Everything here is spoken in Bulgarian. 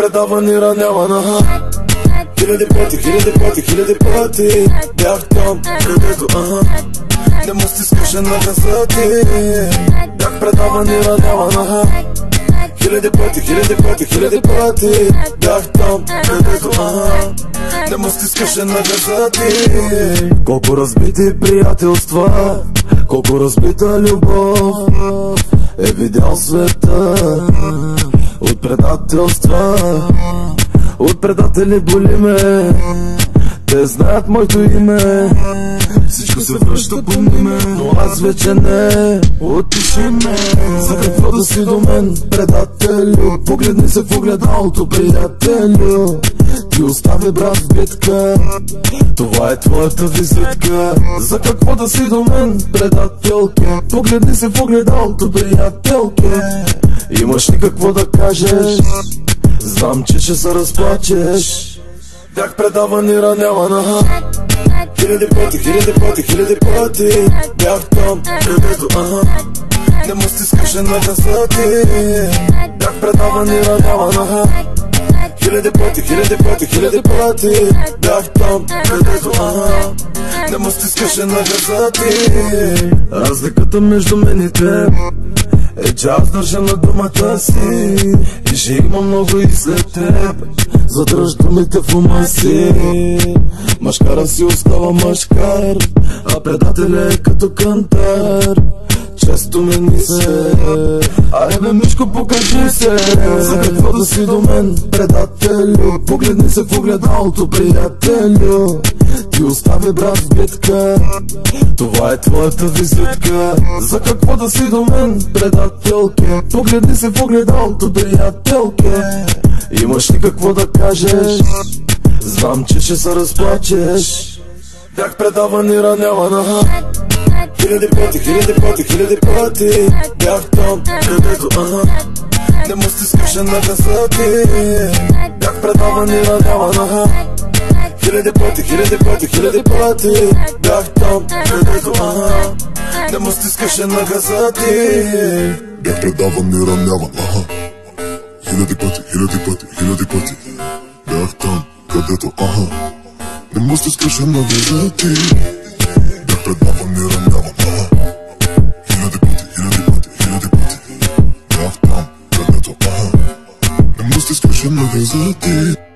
предавани, ранявана. Хиляди пъти бях там, където не му стискаше на газети. Бях предавани, ранявана. Хиляди пъти бях там, където не му стискаше на газети. Колко разбити приятелства, колко разбита любов е видял света от предателства. От предатели боли ме, те знаят моето име. Всичко се връща, помни ме, но аз вече не. Отпиши ме, за какво да си до мен, предателю. Погледни се в огледалото, приятелю. Ти остави брат в битка, това е твоята визитка. За какво да си до мен, предателке? Погледни се в огледалото, приятелке. Имаш ли какво да кажеш? Знам, че ще се разплачеш. Бях предавани, ранявана. Хиляди пъти бях там, където не му стискаше на газети. Бях предавани, ранявана. Хиляди пъти бях там, където не му стискаше на газети. Разликата между мен и теб е, че аз държа на думата си и ще има много и след теб. Задръж думите в ума си. Машкара си остава машкар, а предателя е като кантар. Често мени се, аре бе мишко, покажи се. За какво да си до мен, предателю? Погледни се в огледалото, приятелю. Ти остави брат в битка, това е твоята визитка. За какво да си до мен, предателке? Погледни се в огледалото, приятелке. Имаш ли какво да кажеш? Знам, че ще се разплачеш. Бях предавани, ранявана. Хиляди пъти бях там, където не му стискаше на газети. Бях предавани, ранявана. Хиляди пъти бях там, където не му стискаше на газети. Бях предавани, ранявана. Хиляди пъти бях там, където не му стискаше на газети. Бях предавани, ранявана. Хиляди пъти бях там, където не му стискаше на газети.